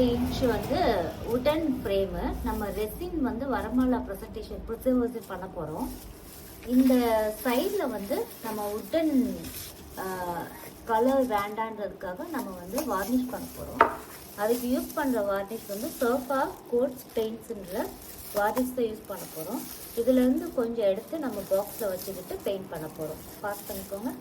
Inch வந்து உடன் frame நம்ம ரெசின் வந்து வரமாலா ப்ரெசன்டேஷன் ப்ரிசர்வேஷன் பண்ண போகிறோம். இந்த சைடில் வந்து நம்ம உடன் கலர் வேண்டான்றதுக்காக நம்ம வந்து வார்னிஷ் பண்ண போகிறோம். அதுக்கு யூஸ் பண்ணுற வார்னிஷ் வந்து சர்ஃபா கோட்ஸ் பெயிண்ட்ஸுன்ற வார்னிஷ் தான் யூஸ் பண்ண போகிறோம். இதுலேருந்து கொஞ்சம் எடுத்து நம்ம பாக்ஸில் வச்சுக்கிட்டு பெயிண்ட் பண்ண போகிறோம். பாஸ் பண்ணிக்கோங்க.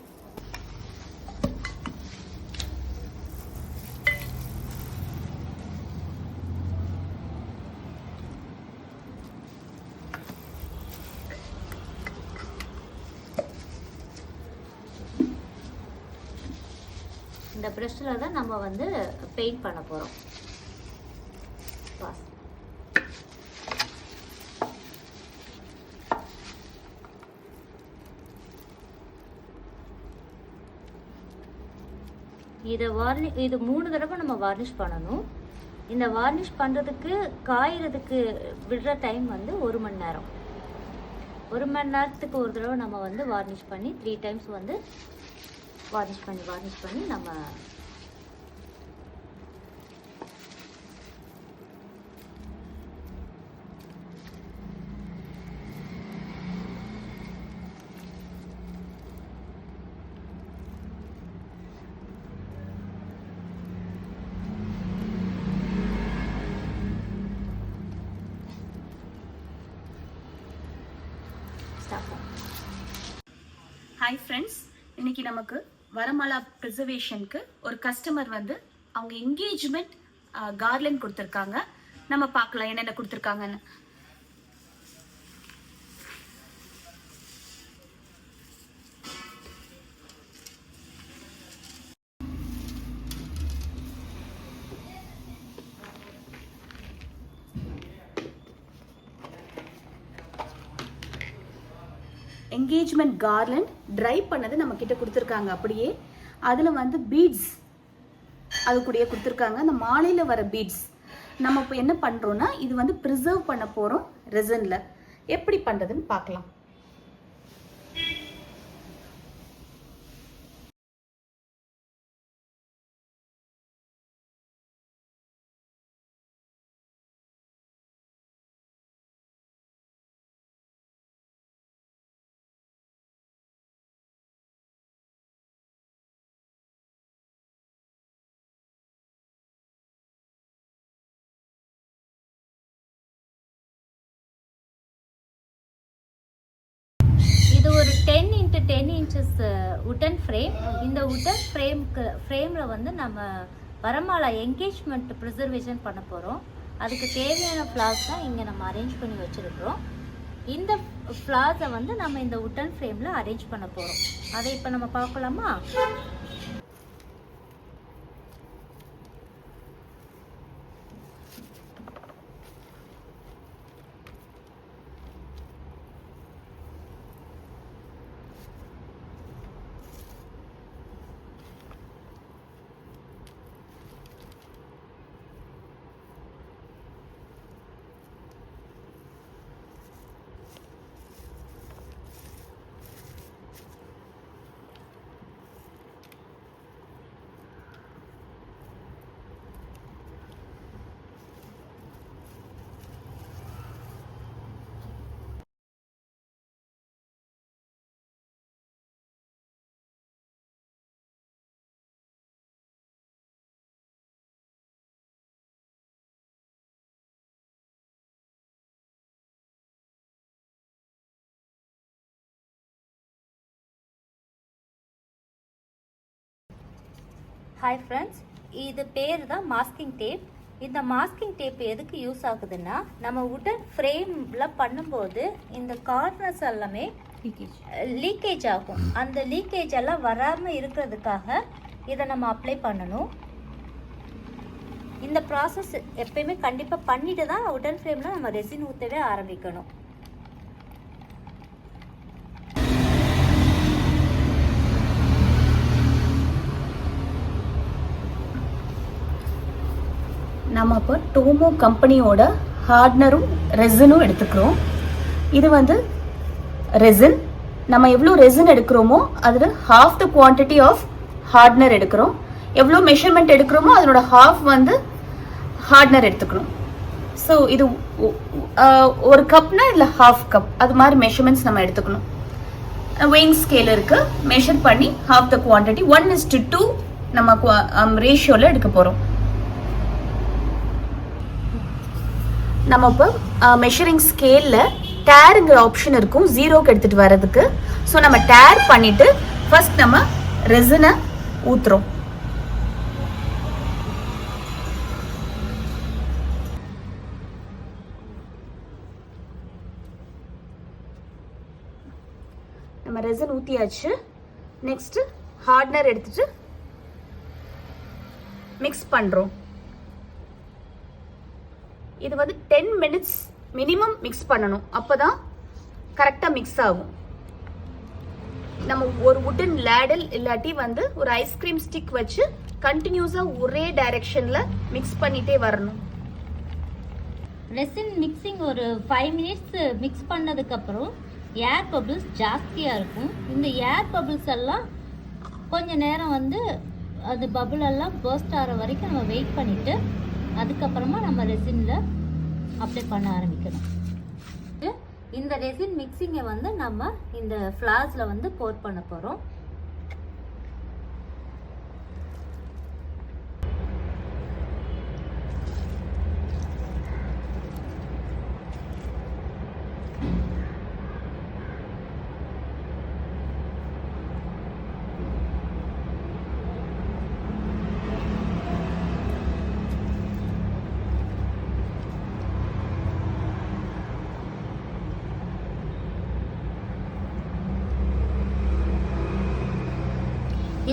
இந்த ப்ரஷ்ல தான் நம்ம வந்து பெயிண்ட் பண்ண போறோம். இது 3 தடவை நம்ம வார்னிஷ் பண்ணணும். இந்த வார்னிஷ் பண்ணுறதுக்கு காயறதுக்கு விடுற டைம் வந்து 1 மணி நேரம். 1 மணி நேரத்துக்கு ஒரு தடவை நம்ம வந்து வார்னிஷ் பண்ணி 3 டைம்ஸ் வந்து வார்னிஷ் பண்ணி நம்ம ஹாய் ஃப்ரெண்ட்ஸ், இன்னைக்கு நமக்கு வரமாலா ப்ரிசர்வேஷனுக்கு ஒரு கஸ்டமர் வந்து அவங்க என்கேஜ்மெண்ட் கார்லண்ட் கொடுத்துருக்காங்க. நம்ம பார்க்கலாம் என்னென்ன கொடுத்துருக்காங்கன்னு. என்கேஜ்மெண்ட் கார்லண்ட் ட்ரை பண்ணது நம்ம கிட்ட கொடுத்துருக்காங்க. அப்படியே அதில் வந்து பீட்ஸ் அது கூடயே கொடுத்துருக்காங்க. அந்த மாலையில் வர பீட்ஸ் நம்ம இப்போ என்ன பண்ணுறோன்னா இது வந்து ப்ரிசர்வ் பண்ண போகிறோம் ரெசனில். எப்படி பண்ணுறதுன்னு பார்க்கலாம். இது ஒரு 10 x 10 inches உடன் ஃப்ரேம். இந்த உடன் ஃப்ரேமில் வந்து நம்ம வரமாலா என்கேஜ்மெண்ட் ப்ரிசர்வேஷன் பண்ண போகிறோம். அதுக்கு தேவையான ஃப்ளார்ஸ் தான் இங்கே நம்ம அரேஞ்ச் பண்ணி வச்சுருக்கிறோம். இந்த ஃப்ளார்ஸை வந்து நம்ம இந்த உடன் ஃப்ரேமில் அரேஞ்ச் பண்ண போகிறோம். அதை இப்போ நம்ம பார்க்கலாமா? ஹாய் ஃப்ரெண்ட்ஸ், இது பேர் தான் மாஸ்கிங் டேப். இந்த மாஸ்கிங் டேப் எதுக்கு யூஸ் ஆகுதுன்னா, நம்ம உடன் ஃப்ரேமில் பண்ணும்போது இந்த கார்னர்ஸ் எல்லாமே லீக்கேஜ் ஆகும். அந்த லீக்கேஜ் எல்லாம் வராமல் இருக்கிறதுக்காக இதை நம்ம அப்ளை பண்ணணும். இந்த ப்ராசஸ் எப்பயுமே கண்டிப்பாக பண்ணிட்டு தான் உடன் ஃப்ரேமில் நம்ம ரெசின் ஊற்றவே ஆரம்பிக்கணும். நம்ம இப்போ டோமோ கம்பெனியோட ஹார்ட்னரும் ரெசினும் எடுத்துக்கிறோம். இது வந்து ரெசின். நம்ம எவ்வளோ ரெசின் எடுக்கிறோமோ அதில் half the quantity of hardener எடுக்கிறோம். எவ்வளோ மெஷர்மெண்ட் எடுக்கிறோமோ அதனோட ஹாஃப் வந்து ஹார்ட்னர் எடுத்துக்கணும். ஸோ இது ஒரு கப்னா இதில் ஹாஃப் கப் அது மாதிரி மெஷர்மெண்ட்ஸ் நம்ம எடுத்துக்கணும். வெயிங் ஸ்கேல் இருக்கு, மெஷர் பண்ணி ஹாஃப் த குவான்டிட்டி 1:2 நம்ம ரேஷியோவில் எடுக்க போகிறோம். நம்ம இப்போ மெஷரிங் ஸ்கேலில் டேருங்கிற ஆப்ஷன் இருக்கும் 0க்கு எடுத்துகிட்டு வர்றதுக்கு. ஸோ நம்ம டேர் பண்ணிவிட்டு ஃபர்ஸ்ட் நம்ம ரெசினை ஊற்றுறோம். நம்ம ரெசின் ஊற்றியாச்சு. நெக்ஸ்ட் ஹார்ட்னர் எடுத்துட்டு மிக்ஸ் பண்ணுறோம். இது வந்து 10 மினிட்ஸ் மினிமம் மிக்ஸ் பண்ணணும், அப்போதான் கரெக்டாக மிக்ஸ் ஆகும். நம்ம ஒரு வுடன் லேடல் இல்லாட்டி வந்து ஒரு ஐஸ்கிரீம் ஸ்டிக் வச்சு கண்டினியூஸாக ஒரே டைரக்ஷனில் மிக்ஸ் பண்ணிகிட்டே வரணும். ரெசின் மிக்சிங் ஒரு 5 மினிட்ஸ் மிக்ஸ் பண்ணதுக்கப்புறம் ஏர் பபிள்ஸ் ஜாஸ்தியாக இருக்கும். இந்த ஏர் பபிள்ஸ் எல்லாம் கொஞ்ச நேரம் வந்து அது பபுள் எல்லாம் பர்ஸ்ட் ஆகிற வரைக்கும் நம்ம வெயிட் பண்ணிவிட்டு அதுக்கப்புறமா நம்ம ரெசினில் அப்ளை பண்ண ஆரம்பிக்கணும். இந்த ரெசின் மிக்சிங்கை வந்து நம்ம இந்த ஃப்ளாஸ்கில் வந்து போர் பண்ண போகிறோம்.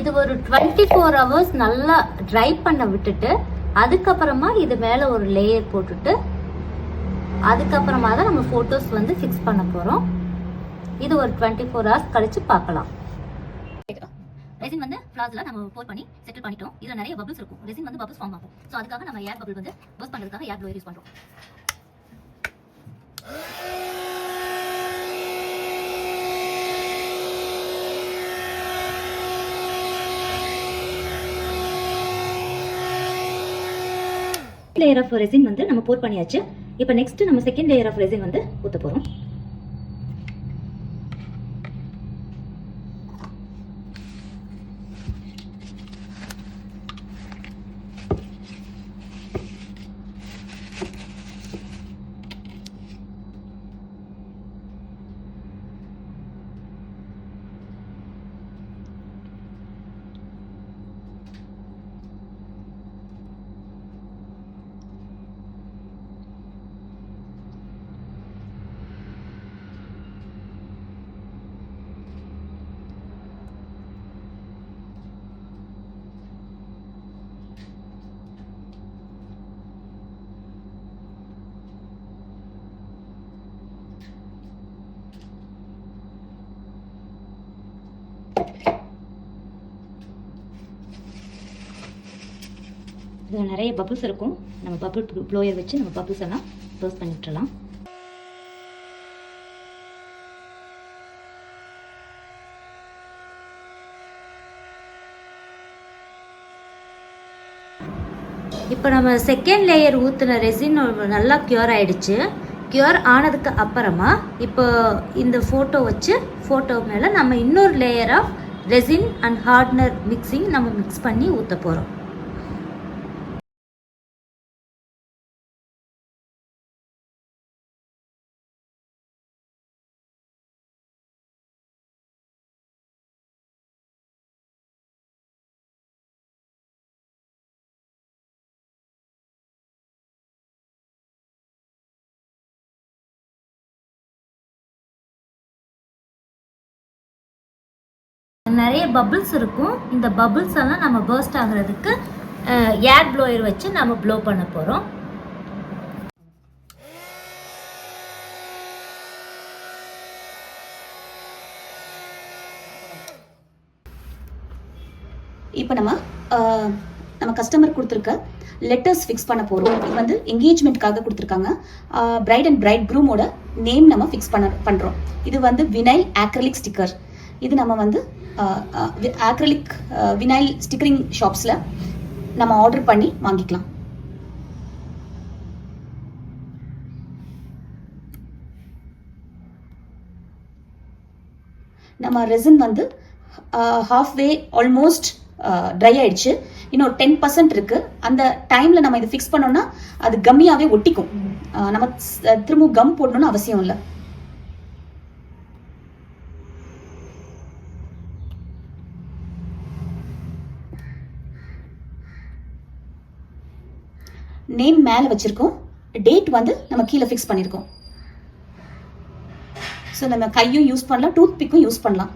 இது ஒரு 24 hours நல்லா ட்ரை பண்ண விட்டுட்டு அதுக்கப்புறமா இது மேலே ஒரு லேயர் போட்டுட்டு அதுக்கப்புறமா தான் நம்ம ஃபோட்டோஸ் வந்து ஃபிக்ஸ் பண்ண போகிறோம். இது ஒரு 24 hours கழிச்சு பார்க்கலாம். ரெசின் வந்து ஃப்ளாஸ்ல நம்ம போர் பண்ணி செட்டில் பண்ணிட்டோம். இதில் நிறைய பபிள்ஸ் இருக்கும். ரெசின் வந்து பபிள்ஸ் ஃபார்ம் ஆகும். ஸோ அதுக்காக நம்ம ஏர் பபிள் வந்து பர்ஸ்ட் பண்ணுறதுக்காக ஏர் ப்ளோயர் யூஸ் பண்ணுறோம். லேயர் ஆஃப் ரெசின் வந்து நம்ம போர் பண்ணியாச்சு. இப்போ நெக்ஸ்ட் நம்ம செகண்ட் லேயர் ஆஃப் ரெசின் வந்து ஊத்த போறோம். இதில் நிறைய பபிள்ஸ் இருக்கும். நம்ம பபிள் ப்ளோயர் வச்சு நம்ம பபிள்ஸ் எல்லாம் க்ளோஸ் பண்ணி விட்டுறலாம். இப்போ நம்ம செகண்ட் லேயர் ஊற்றின ரெசின் நல்லா க்யூர் ஆகிடுச்சு. க்யூர் ஆனதுக்கு அப்புறமா இப்போ இந்த ஃபோட்டோ வச்சு ஃபோட்டோ மேலே நம்ம இன்னொரு layer of resin and hardener mixing நம்ம மிக்ஸ் பண்ணி ஊற்ற போகிறோம். நிறைய பபிள்ஸ் இருக்கும். இந்த பபிள்ஸ் எல்லாம் நம்ம பர்ஸ்ட் ஆகிறதுக்கு ஏர் ப்ளோயர் வச்சு நம்ம ப்ளோ பண்ண போகிறோம். இப்போ நம்ம கஸ்டமர் கொடுத்துருக்க லெட்டர்ஸ் ஃபிக்ஸ் பண்ண போகிறோம். இது வந்து என்கேஜ்மெண்ட்காக கொடுத்துருக்காங்க. பிரைட் அண்ட் பிரைட் க்ரூமோட நேம் நம்ம ஃபிக்ஸ் பண்ணுறோம். இது வந்து வினைல் ஆக்ரிலிக் ஸ்டிக்கர். இது நம்ம வந்து ஆக்ரிலிக் வினைல் ஸ்டிக்கரிங் ஷாப்ஸில் நம்ம ஆர்டர் பண்ணி வாங்கிக்கலாம். நம்ம ரெசின் வந்து halfway ஆல்மோஸ்ட் ட்ரை ஆயிடுச்சு. இன்னும் 10% இருக்கு. அந்த டைம்ல நம்ம இதை ஃபிக்ஸ் பண்ணோம்னா அது கம்மியாவே ஒட்டிக்கும். நம்ம திரும்ப கம் போடணும்னு அவசியம் இல்லை. நேம் மேலே வச்சிருக்கோம், டேட் வந்து நம்ம கீழே ஃபிக்ஸ் பண்ணியிருக்கோம். ஸோ நம்ம கையும் யூஸ் பண்ணலாம், டூத் பிக்கும் யூஸ் பண்ணலாம்.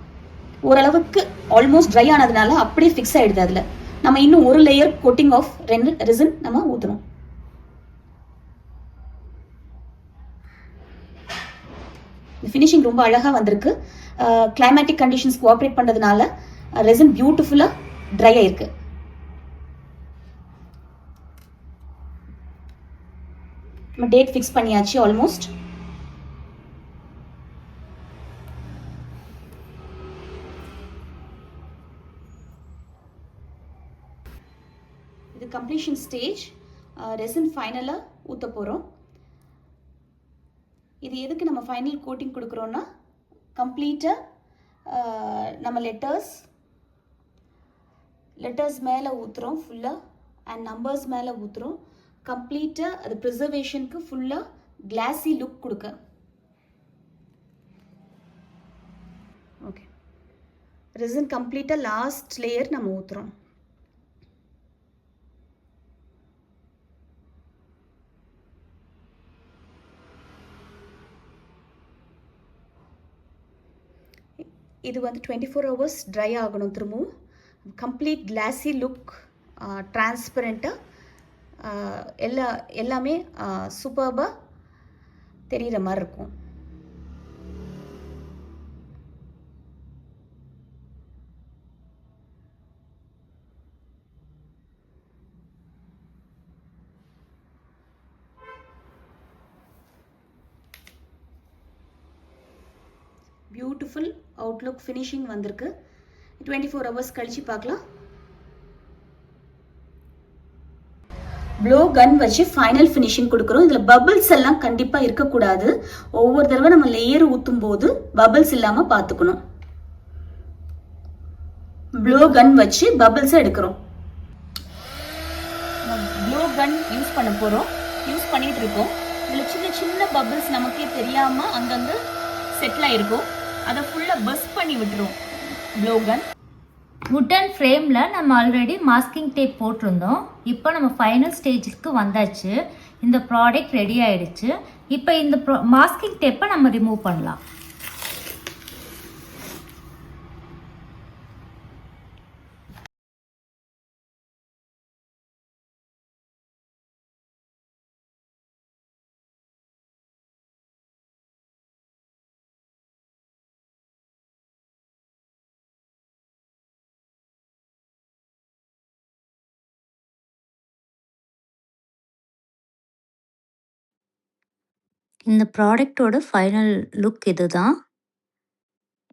ஓரளவுக்கு ஆல்மோஸ்ட் ட்ரை ஆனதுனால அப்படியே ஃபிக்ஸ் ஆகிடுது. அதில் நம்ம இன்னும் ஒரு லேயர் கோட்டிங் ஆஃப் ரெசின் நம்ம ஊற்றணும். ஃபினிஷிங் ரொம்ப அழகாக வந்திருக்கு. கிளைமேட்டிக் கண்டிஷன்ஸ் கோஆப்ரேட் பண்ணுறதுனால ரெசின் பியூட்டிஃபுல்லாக ட்ரை ஆயிருக்கு. நம்ம டேட் ஃபிக்ஸ் பண்ணியாச்சு ஆல்மோஸ்ட். இது கம்ப்ளீஷன் ஸ்டேஜ். ரெசின் ஃபைனலாக ஊற்ற போகிறோம். இது எதுக்கு நம்ம ஃபைனல் கோட்டிங் கொடுக்குறோன்னா, கம்ப்ளீட்டாக நம்ம லெட்டர்ஸ் மேலே ஊற்றுறோம் ஃபுல்லாக, அண்ட் நம்பர்ஸ் மேலே ஊற்றுறோம். கம்ப்ளீட்டாக அது ப்ரிசர்வேஷனுக்கு ஃபுல்லாக கிளாஸி லுக் கொடுக்க. ஓகே, ரெசின் கம்ப்ளீட்டாக லாஸ்ட் லேயர் நம்ம ஊற்றுறோம். இது வந்து 24 hours ட்ரை ஆகணும். திரும்பவும் கம்ப்ளீட் கிளாஸி லுக், டிரான்ஸ்பரண்ட்டாக எல்லாமே சூப்பர்பாக தெரிகிற மாதிரி இருக்கும். பியூட்டிஃபுல் அவுட்லுக் ஃபினிஷிங் வந்திருக்கு. 24 hours கழிச்சு பார்க்கலாம். ப்ளோ கன் வச்சு ஃபைனல் ஃபினிஷிங் கொடுக்குறோம். இதில் பபிள்ஸ் எல்லாம் கண்டிப்பாக இருக்கக்கூடாது. ஒவ்வொரு தடவை நம்ம லேயர் ஊற்றும் போது பபிள்ஸ் இல்லாமல் பார்த்துக்கணும். ப்ளோ கன் வச்சு பபிள்ஸை எடுக்கிறோம். ப்ளோ கன் யூஸ் பண்ண போகிறோம், யூஸ் பண்ணிட்டு இருக்கோம். இதில் சின்ன சின்ன பபிள்ஸ் நமக்கே தெரியாமல் அங்கங்கே செட்டில் ஆகிருக்கும். அதை ஃபுல்லாக பஸ் பண்ணி விட்டுரும் ப்ளோ கன். வுட்டன் ஃப்ரேமில் நம்ம ஆல்ரெடி மாஸ்கிங் டேப் போட்டிருந்தோம். இப்போ நம்ம ஃபைனல் ஸ்டேஜுக்கு வந்தாச்சு. இந்த ப்ராடக்ட் ரெடி ஆகிடுச்சு. இப்போ இந்த மாஸ்கிங் டேப்பை நம்ம ரிமூவ் பண்ணலாம். இந்த ப்ராடக்டோட ஃபைனல் லுக் இதுதான்.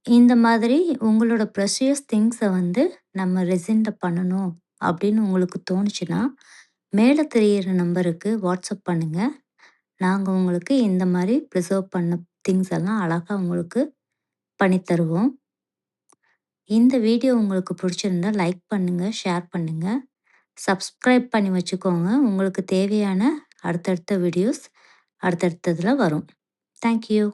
இந்த மாதிரி உங்களோட ப்ரெஷியஸ் திங்ஸை வந்து நம்ம ரெசினில் பண்ணணும் அப்படின்னு உங்களுக்கு தோணுச்சுன்னா, மேலே தெரியிற நம்பருக்கு வாட்ஸ்அப் பண்ணுங்கள். நாங்கள் உங்களுக்கு இந்த மாதிரி ப்ரிசர்வ் பண்ண திங்ஸ் எல்லாம் அழகாக உங்களுக்கு பண்ணித்தருவோம். இந்த வீடியோ உங்களுக்கு பிடிச்சிருந்தா லைக் பண்ணுங்கள், ஷேர் பண்ணுங்கள், சப்ஸ்கிரைப் பண்ணி வச்சுக்கோங்க. உங்களுக்கு தேவையான அடுத்தடுத்த வீடியோஸ் அடுத்தடுத்ததில் வரும். தேங்க்யூ.